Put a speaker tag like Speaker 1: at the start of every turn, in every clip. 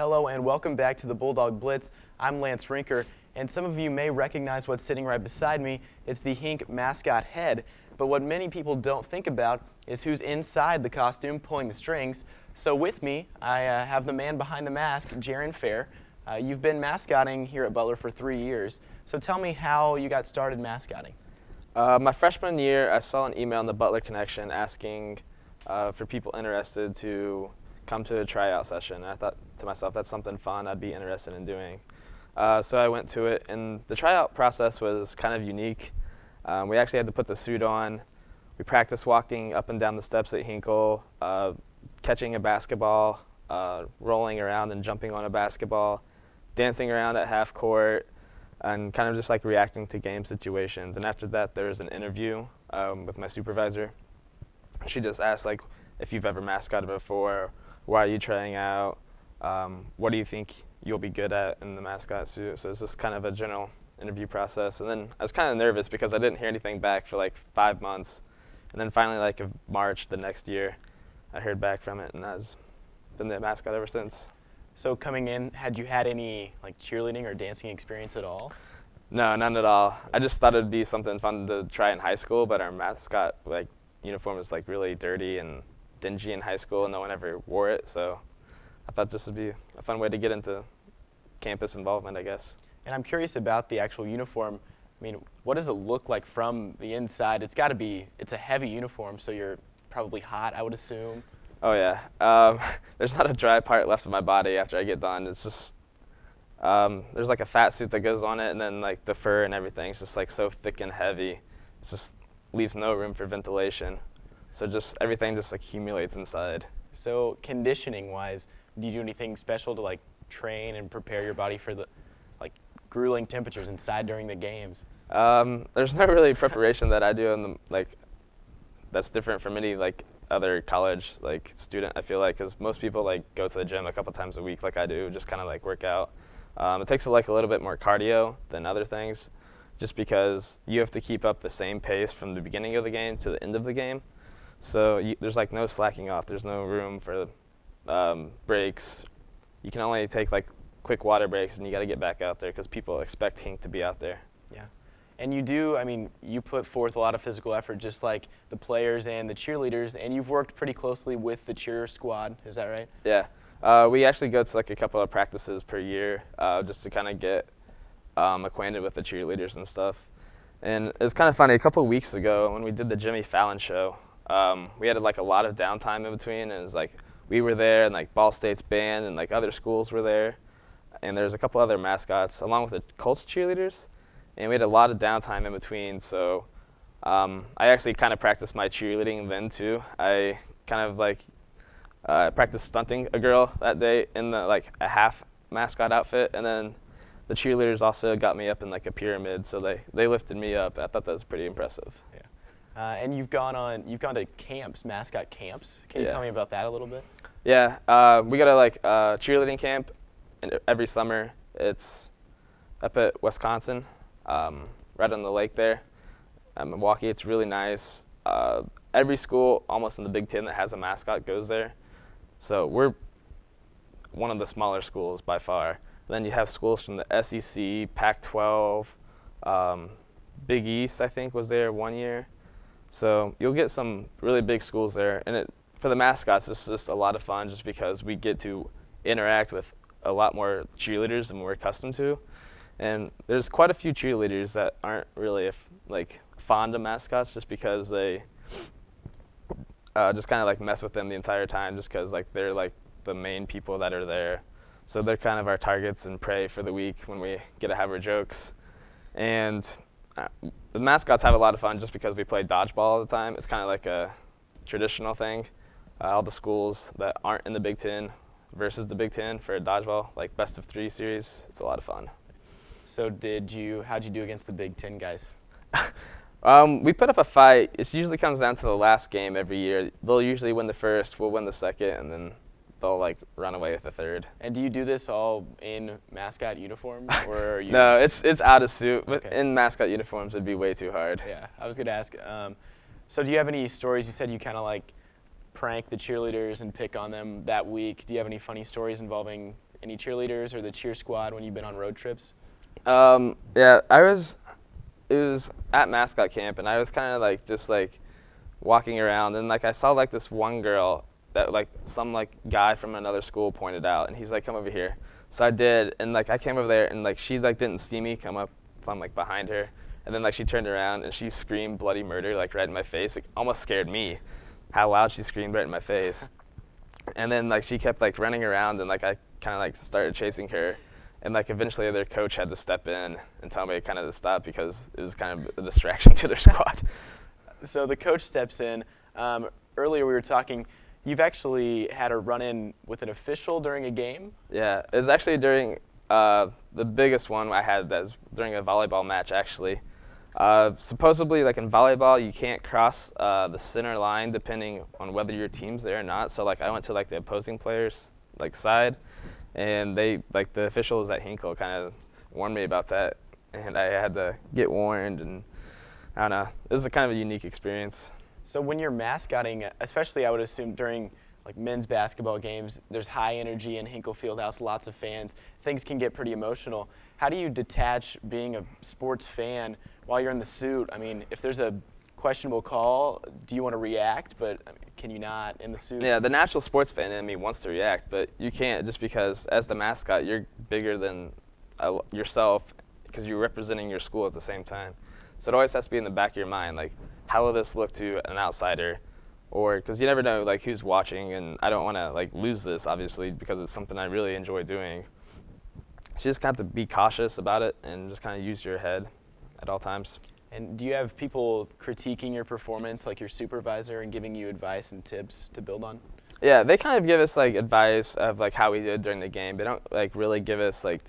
Speaker 1: Hello and welcome back to the Bulldog Blitz. I'm Lance Rinker, and some of you may recognize what's sitting right beside me. It's the Hink mascot head. But what many people don't think about is who's inside the costume pulling the strings. So with me, I have the man behind the mask, Jaron Fair. You've been mascotting here at Butler for 3 years. So tell me how you got started mascotting.
Speaker 2: My freshman year, I saw an email in the Butler Connection asking for people interested to come to a tryout session. And I thought to myself, that's something fun I'd be interested in doing. So I went to it, and the tryout process was kind of unique. We actually had to put the suit on. We practiced walking up and down the steps at Hinkle, catching a basketball, rolling around and jumping on a basketball, dancing around at half court, and kind of just like reacting to game situations. And after that, there was an interview with my supervisor. She just asked, like, if you've ever mascotted before, why are you trying out, what do you think you'll be good at in the mascot suit? So it's just kind of a general interview process. And then I was kind of nervous because I didn't hear anything back for like 5 months. And then finally, like of March the next year, I heard back from it, and I've been the mascot ever since.
Speaker 1: So coming in, had you had any like cheerleading or dancing experience at all?
Speaker 2: No, none at all. I just thought it'd be something fun to try in high school, but our mascot like uniform was like really dirty and dingy in high school, and no one ever wore it. So I thought this would be a fun way to get into campus involvement, I guess.
Speaker 1: And I'm curious about the actual uniform. I mean, what does it look like from the inside? It's got to be, it's a heavy uniform, so you're probably hot, I would assume.
Speaker 2: Oh yeah, there's not a dry part left of my body after I get done. It's just, there's like a fat suit that goes on it, and then like the fur and everything is just like so thick and heavy. It just leaves no room for ventilation. So just everything just accumulates inside. So
Speaker 1: conditioning-wise, do you do anything special to like train and prepare your body for the like grueling temperatures inside during the games?
Speaker 2: There's no really preparation that I do in the, like that's different from any like other college like student, I feel like, because most people like go to the gym a couple times a week like I do, just kind of like work out. It takes like a little bit more cardio than other things, just because you have to keep up the same pace from the beginning of the game to the end of the game. So there's like no slacking off. There's no room for breaks. You can only take like quick water breaks, and you got to get back out there because people expect Hink to be out there.
Speaker 1: Yeah. And you do, I mean, you put forth a lot of physical effort just like the players and the cheerleaders, and you've worked pretty closely with the cheer squad, is that right?
Speaker 2: Yeah. We actually go to like a couple of practices per year just to kind of get acquainted with the cheerleaders and stuff. And it's kind of funny, a couple of weeks ago when we did the Jimmy Fallon show, we had like a lot of downtime in between, and it was like we were there, and like Ball State's band and like other schools were there, and there's a couple other mascots along with the Colts cheerleaders, and we had a lot of downtime in between. So I actually kind of practiced my cheerleading then too. I kind of like practiced stunting a girl that day in the like a half mascot outfit, and then the cheerleaders also got me up in like a pyramid, so they lifted me up. I thought that was pretty impressive.
Speaker 1: Yeah. And you've gone to camps, mascot camps. Can you tell me about that a little bit?
Speaker 2: Yeah, we go to like cheerleading camp every summer. It's up at Wisconsin, right on the lake there, Milwaukee. It's really nice. Every school almost in the Big Ten that has a mascot goes there. So we're one of the smaller schools by far. Then you have schools from the SEC, Pac-12, Big East, I think, was there one year. So you'll get some really big schools there. And for the mascots, it's just a lot of fun just because we get to interact with a lot more cheerleaders than we're accustomed to. And there's quite a few cheerleaders that aren't really like fond of mascots just because they just kind of like mess with them the entire time just because like they're like the main people that are there. So they're kind of our targets and prey for the week when we get to have our jokes. And the mascots have a lot of fun just because we play dodgeball all the time. It's kind of like a traditional thing. All the schools that aren't in the Big Ten versus the Big Ten for a dodgeball, like best of 3 series. It's a lot of fun.
Speaker 1: So how'd you do against the Big Ten guys?
Speaker 2: We put up a fight. It usually comes down to the last game every year. They'll usually win the first, we'll win the second, and then they'll like run away with the third.
Speaker 1: And do you do this all in mascot uniform, or are you?
Speaker 2: No, it's out of suit. But
Speaker 1: okay.
Speaker 2: In mascot uniforms, it'd be way too hard.
Speaker 1: Yeah, I was gonna ask. So do you have any stories? You said you kind of like prank the cheerleaders and pick on them that week. Do you have any funny stories involving any cheerleaders or the cheer squad when you've been on road trips?
Speaker 2: Yeah, it was at mascot camp, and I was kind of like just like walking around, and like I saw like this one girl that like some like guy from another school pointed out, and he's like, come over here. So I did, and like I came over there, and like she like didn't see me come up from like behind her, and then like she turned around and she screamed bloody murder like right in my face. It almost scared me how loud she screamed right in my face. And then like she kept like running around, and like I kind of like started chasing her, and like eventually their coach had to step in and tell me kind of to stop because it was kind of a distraction to their squad.
Speaker 1: So the coach steps in. Earlier we were talking, you've actually had a run-in with an official during a game?
Speaker 2: Yeah, it was actually during the biggest one I had. That was during a volleyball match, actually. Supposedly, like in volleyball, you can't cross the center line depending on whether your team's there or not. So like I went to like the opposing players' like side, and they like the officials at Hinkle kind of warned me about that, and I had to get warned, and I don't know. It was a kind of a unique experience.
Speaker 1: So when you're mascotting, especially I would assume during like men's basketball games, there's high energy in Hinkle Fieldhouse, lots of fans. Things can get pretty emotional. How do you detach being a sports fan while you're in the suit? I mean, if there's a questionable call, do you want to react? But I mean, can you not in the suit?
Speaker 2: Yeah, the natural sports fan in me wants to react, but you can't just because as the mascot, you're bigger than yourself because you're representing your school at the same time. So it always has to be in the back of your mind, like, how will this look to an outsider? Or because you never know like who's watching, and I don't want to like lose this obviously because it's something I really enjoy doing. So you just have to be cautious about it and just kind of use your head at all times.
Speaker 1: And do you have people critiquing your performance, like your supervisor, and giving you advice and tips to build on?
Speaker 2: Yeah, they kind of give us like advice of like how we did during the game. They don't like really give us like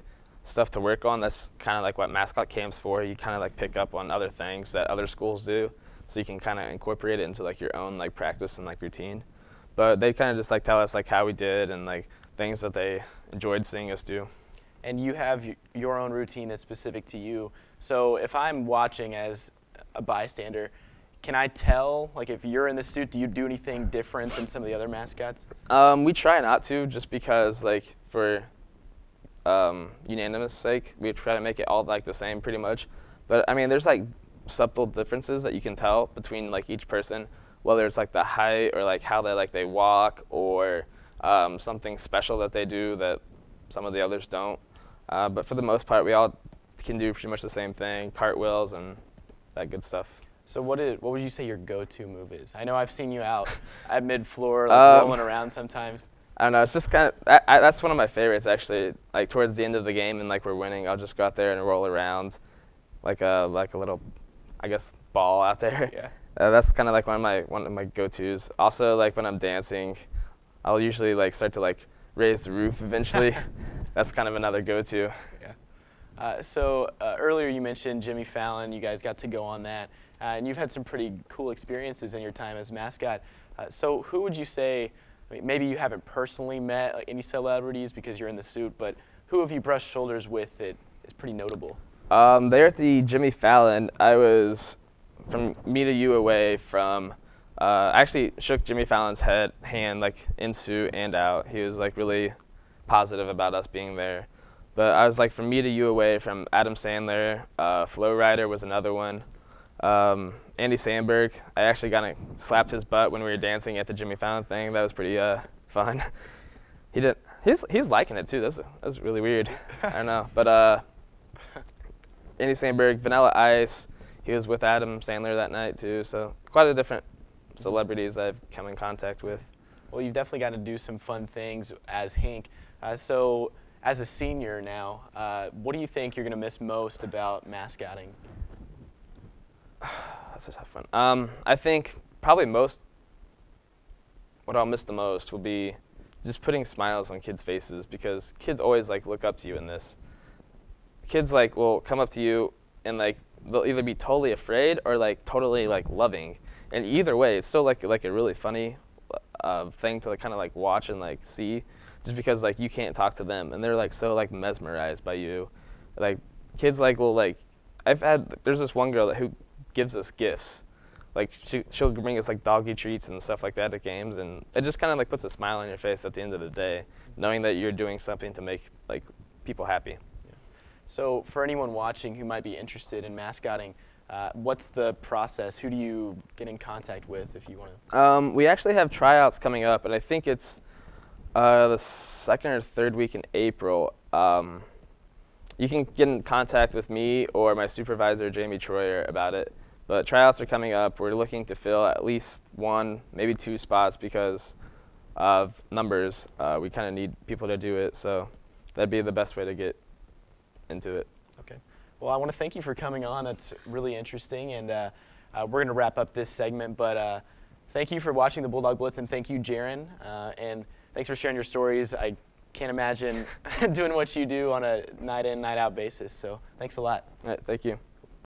Speaker 2: stuff to work on. That's kind of like what mascot camp's for. You kind of like pick up on other things that other schools do, so you can kind of incorporate it into like your own like practice and like routine. But they kind of just like tell us like how we did and like things that they enjoyed seeing us do.
Speaker 1: And you have your own routine that's specific to you. So if I'm watching as a bystander, can I tell, like if you're in the suit, do you do anything different than some of the other mascots?
Speaker 2: We try not to, just because like for unanimous sake, we try to make it all like the same pretty much. But I mean, there's like subtle differences that you can tell between like each person, whether it's like the height or like how they walk or something special that they do that some of the others don't. But for the most part, we all can do pretty much the same thing, cartwheels and that good stuff.
Speaker 1: So what would you say your go-to move is? I know I've seen you out at mid-floor, like rolling around sometimes.
Speaker 2: I don't know. It's just kind of that's one of my favorites actually. Like towards the end of the game and like we're winning, I'll just go out there and roll around, like a little, I guess, ball out there.
Speaker 1: Yeah.
Speaker 2: That's kind of like one of my go-tos. Also, like when I'm dancing, I'll usually like start to like raise the roof eventually. That's kind of another go-to.
Speaker 1: Yeah. So earlier you mentioned Jimmy Fallon. You guys got to go on that, and you've had some pretty cool experiences in your time as mascot. So who would you say? I mean, maybe you haven't personally met like any celebrities because you're in the suit, but who have you brushed shoulders with that is pretty notable?
Speaker 2: There at the Jimmy Fallon, I was from me to you away from. I actually shook Jimmy Fallon's hand like in suit and out. He was like really positive about us being there. But I was like from me to you away from Adam Sandler. Flo Rida was another one. Andy Samberg, I actually kind of slapped his butt when we were dancing at the Jimmy Fallon thing. That was pretty fun. He's liking it too. That's really weird. I don't know, but Andy Samberg, Vanilla Ice, he was with Adam Sandler that night too. So quite a different celebrities I've come in contact with.
Speaker 1: Well, you've definitely got to do some fun things as Hink. So as a senior now, what do you think you're going to miss most about mascotting?
Speaker 2: That's a tough one. I think probably what I'll miss the most will be just putting smiles on kids' faces, because kids always like look up to you in this. Kids like will come up to you and like they'll either be totally afraid or like totally like loving, and either way, it's still like a really funny thing to like, kind of like watch and like see, just because like you can't talk to them and they're like so like mesmerized by you. Like kids like will like there's this one girl who gives us gifts. like she'll bring us like doggy treats and stuff like that at games, and it just kind of like puts a smile on your face at the end of the day, knowing that you're doing something to make like people happy.
Speaker 1: Yeah. So for anyone watching who might be interested in mascotting, what's the process? Who do you get in contact with if you want to?
Speaker 2: We actually have tryouts coming up, and I think it's the second or third week in April. You can get in contact with me or my supervisor, Jamie Troyer, about it. But tryouts are coming up. We're looking to fill at least 1, maybe 2 spots because of numbers. We kind of need people to do it, so that'd be the best way to get into it.
Speaker 1: Okay. Well, I want to thank you for coming on. That's really interesting, and we're going to wrap up this segment. But thank you for watching the Bulldog Blitz, and thank you, Jaron, and thanks for sharing your stories. I can't imagine doing what you do on a night in, night out basis. So thanks a lot.
Speaker 2: All right, thank you.